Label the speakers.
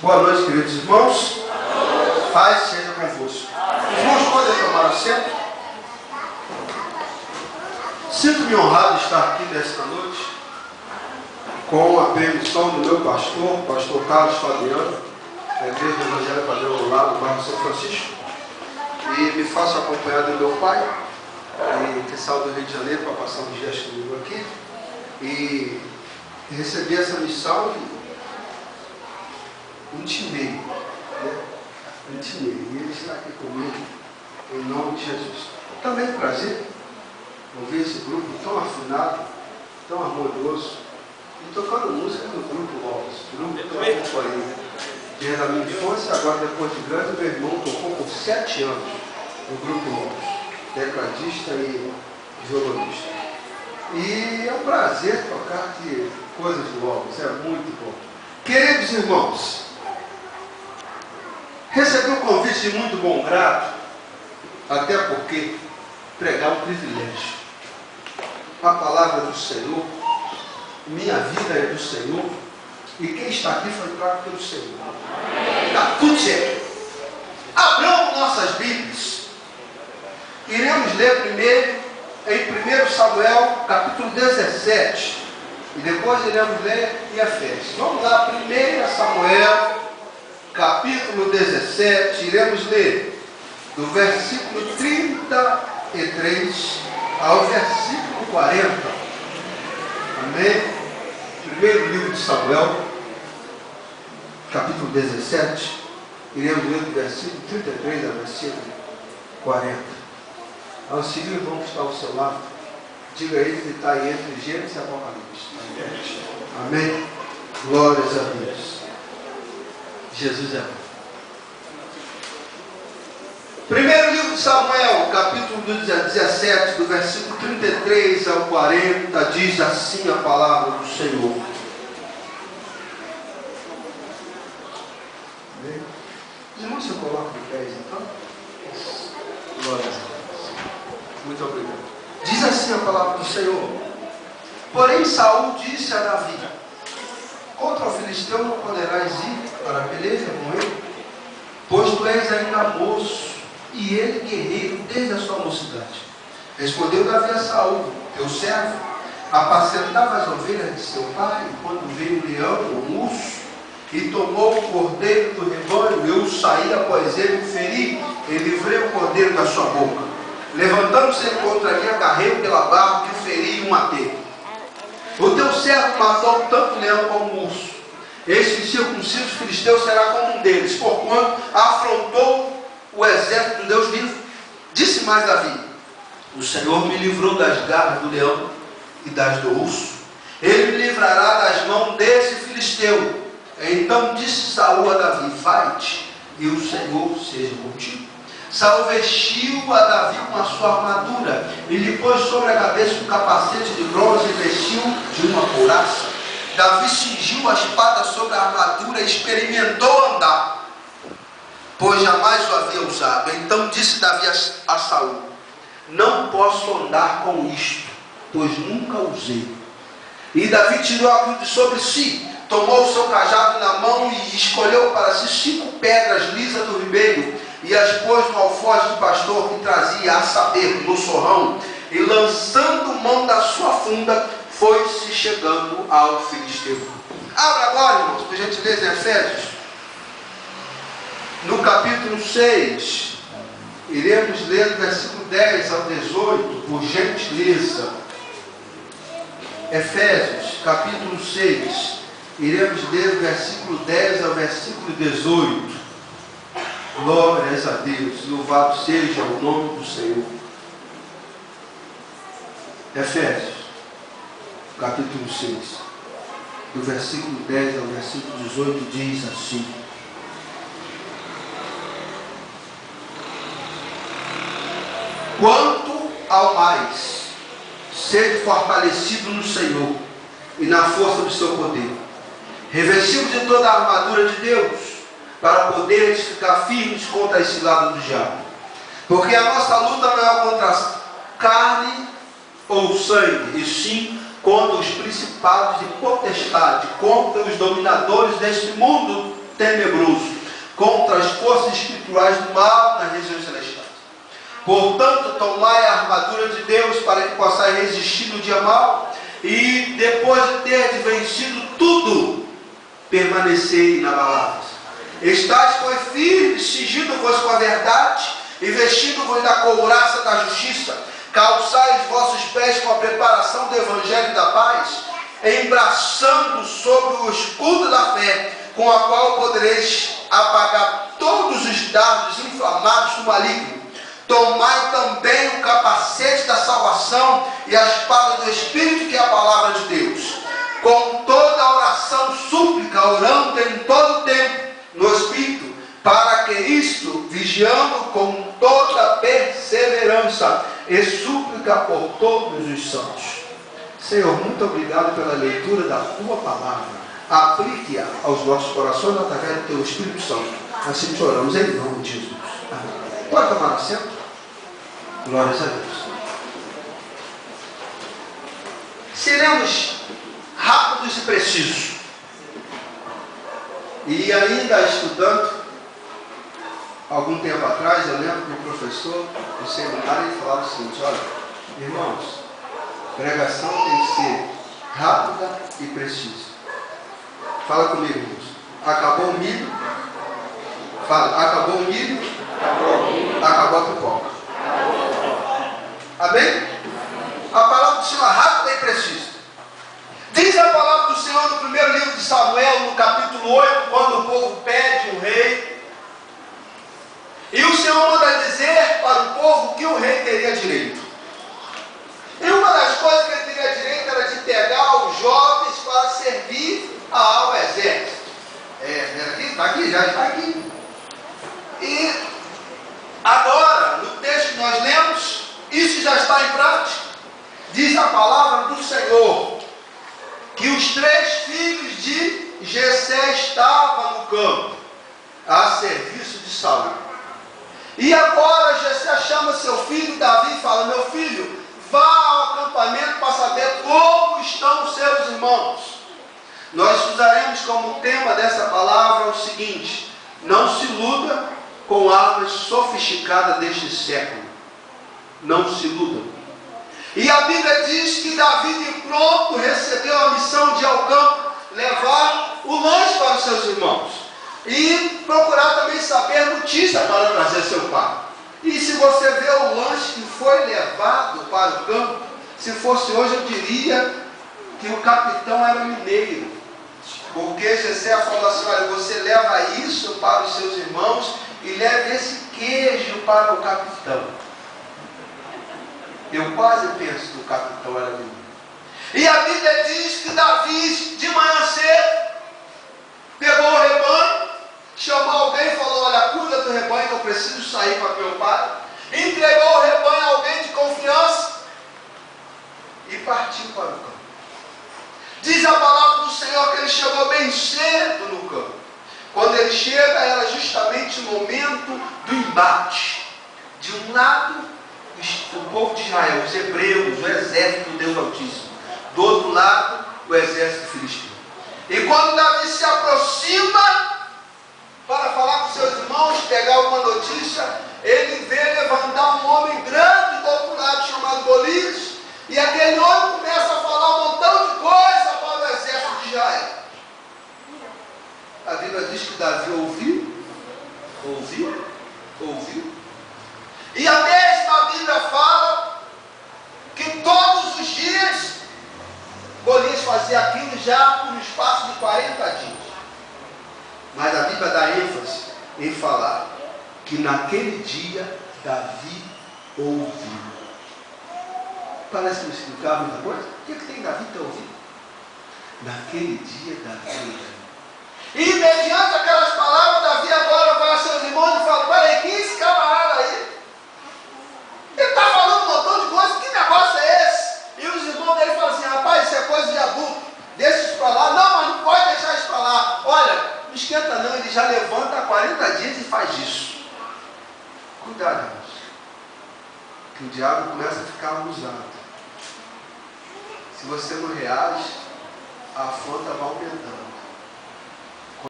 Speaker 1: Boa noite, queridos irmãos. Paz seja convosco. Irmãos, podem tomar assento. Sinto-me honrado de estar aqui nesta noite com a permissão do meu pastor Carlos Fabiano, da Igreja Evangélica Padrão do Lago, do bairro São Francisco. E me faço acompanhar do meu pai, que saiu do Rio de Janeiro para passar uns dias comigo aqui. E recebi essa missão e intimei, e ele está aqui comigo, em nome de Jesus. Também é um prazer ouvir esse grupo tão afinado, tão harmonioso, e tocando música do grupo Logos, grupo que eu acompanhei desde a minha infância. Agora, depois de grande, meu irmão tocou por 7 anos no grupo Logos, tecladista e violonista. E é um prazer tocar aqui coisas de Logos, é muito bom. Queridos irmãos, recebi um convite de muito bom grado, até porque pregar é um privilégio. A palavra do Senhor, minha vida é do Senhor, e quem está aqui foi trago pelo Senhor. Está tudo certo. Abramos nossas Bíblias. Iremos ler primeiro em 1 Samuel, capítulo 17, e depois iremos ler em Efésios. Vamos lá, 1 Samuel, capítulo 17, iremos ler do versículo 33 ao versículo 40. Amém? Primeiro livro de Samuel, capítulo 17, iremos ler do versículo 33 ao versículo 40. Auxílio, irmão que está ao seu lado, diga a ele que está aí entre Gênesis e Apocalipse. Amém? Glórias a Deus. Jesus é bom. Primeiro livro de Samuel, capítulo 17, do versículo 33 ao 40, diz assim a palavra do Senhor. Amém? Irmão, você coloca de pés então? Glórias a Deus. Muito obrigado. Diz assim a palavra do Senhor. Porém Saul disse a Davi: contra o filisteu não poderás ir para a peleja com ele, pois tu és ainda moço, e ele guerreiro desde a sua mocidade. Respondeu Davi a Saul: teu servo apacentava as ovelhas de seu pai, quando veio o leão ou urso, e tomou o cordeiro do rebanho. Eu saí após ele e feri, e livrei o cordeiro da sua boca. Levantando-se contra mim, agarrei-o pela barba, que o feri e o matei. O teu servo matou tanto o leão como o urso. Este circunciso filisteu será como um deles, porquanto afrontou o exército do Deus vivo. Disse mais Davi: o Senhor me livrou das garras do leão e das do urso. Ele me livrará das mãos desse filisteu. Então disse Saul a Davi: vai-te, e o Senhor seja contigo. Saul vestiu a Davi com a sua armadura, e lhe pôs sobre a cabeça um capacete de bronze e vestiu de uma couraça. Davi cingiu a espada sobre a armadura e experimentou andar, pois jamais o havia usado. Então disse Davi a Saul: não posso andar com isto, pois nunca usei. E Davi tirou a cruz de sobre si, tomou o seu cajado na mão e escolheu para si 5 pedras lisas do ribeiro, e as pôs no alforje do pastor que trazia, a saber, no sorrão, e lançando mão da sua funda, foi-se chegando ao filisteu. Abra agora, irmãos, por gentileza, em Efésios, no capítulo 6, iremos ler do versículo 10 ao 18, por gentileza. Efésios, capítulo 6, iremos ler do versículo 10 ao versículo 18. Glórias a Deus, louvado seja o nome do Senhor. Efésios, capítulo 6, do versículo 10 ao versículo 18, diz assim: quanto ao mais, sede fortalecido no Senhor e na força do seu poder, revestido de toda a armadura de Deus, para poderes ficar firmes contra a cilada do diabo. Porque a nossa luta não é contra carne ou sangue, e sim contra os principados de potestade, contra os dominadores deste mundo tenebroso, contra as forças espirituais do mal nas regiões celestiais. Portanto, tomai a armadura de Deus para que possais resistir no dia mau e, depois de ter vencido tudo, permanecei inabaláveis. Estais, pois, firmes, cingindo-vos com a verdade e vestindo-vos da couraça da justiça. Calçai os vossos pés com a preparação do evangelho da paz, embraçando sobre o escudo da fé, com a qual podereis apagar todos os dardos inflamados do maligno. Tomai também o capacete da salvação e a espada do Espírito, que é a palavra de Deus, com toda a oração, súplica, orando em todo o tempo no Espírito, para que isto, vigiando com toda perseverança e súplica por todos os santos. Senhor, muito obrigado pela leitura da Tua palavra. Aplique-a aos nossos corações através do Teu Espírito Santo. Assim te oramos em nome de Jesus. Amém. Pode tomar assento? Glórias a Deus. Seremos rápidos e precisos. E ainda estudando, algum tempo atrás, eu lembro que o professor do seminário falava o seguinte: olha, irmãos, pregação tem que ser rápida e precisa. Fala comigo, irmãos. Acabou o milho? Fala, acabou o milho? Acabou a pipoca. Amém? A palavra do Senhor é rápida e precisa. Diz a palavra do Senhor no primeiro livro de Samuel, no capítulo 8, quando o povo pede um rei. E o Senhor manda dizer para o povo que o rei teria direito. E uma das coisas que ele teria direito era de pegar os jovens para servir ao exército. Está aqui, já está aqui. E agora, no texto que nós lemos, isso já está em prática. Diz a palavra do Senhor que os 3 filhos de Jessé estavam no campo, a serviço de Saul. E agora Jessé chama seu filho Davi e fala: meu filho, vá ao acampamento para saber como estão os seus irmãos. Nós usaremos como tema dessa palavra o seguinte: não se iluda com armas sofisticadas deste século. Não se iludam. E a Bíblia diz que Davi de pronto recebeu a missão de ir ao campo, levar o lanche para os seus irmãos e procurar também saber notícia para trazer seu pai. E se você vê o lanche que foi levado para o campo, se fosse hoje eu diria que o capitão era mineiro, porque Jessé falou assim: olha, você leva isso para os seus irmãos e leve esse queijo para o capitão. Eu quase penso que o capitão era mineiro. E a Bíblia diz que Davi, de manhã cedo, pegou o rebanho, chamou alguém e falou: olha, cuida do rebanho que eu preciso sair para meu pai. Entregou o rebanho a alguém de confiança e partiu para o campo. Diz a palavra do Senhor que ele chegou bem cedo no campo. Quando ele chega, era justamente o momento do embate. De um lado, o povo de Israel, os hebreus, o exército do Deus Altíssimo. Do outro lado, o exército filisteu. E quando Davi se aproxima para falar com seus irmãos, pegar alguma notícia, ele vê levantar um homem grande do outro lado, chamado Golias, e aquele homem começa a falar um montão de coisa para o exército de Israel. A Bíblia diz que Davi ouviu, e a mesma Bíblia fala que todos os dias Golias fazia aquilo já por um espaço de 40 dias. Mas a Bíblia dá ênfase em falar que naquele dia Davi ouviu. Parece que não explicava muita coisa. O que tem Davi que ouviu? Naquele dia Davi ouviu. E mediante aquelas palavras, Davi agora vai aos seus irmãos e fala: peraí, quem é esse camarada aí? Ele está falando um montão de coisa, que negócio é esse? E os irmãos dele falam assim: rapaz, isso é coisa de adulto, deixa isso para lá. Não, mas não pode deixar isso para lá. Olha, não esquenta não, ele já levanta há 40 dias e faz isso. Cuidado, irmãos, que o diabo começa a ficar abusado. Se você não reage, a afronta vai aumentando.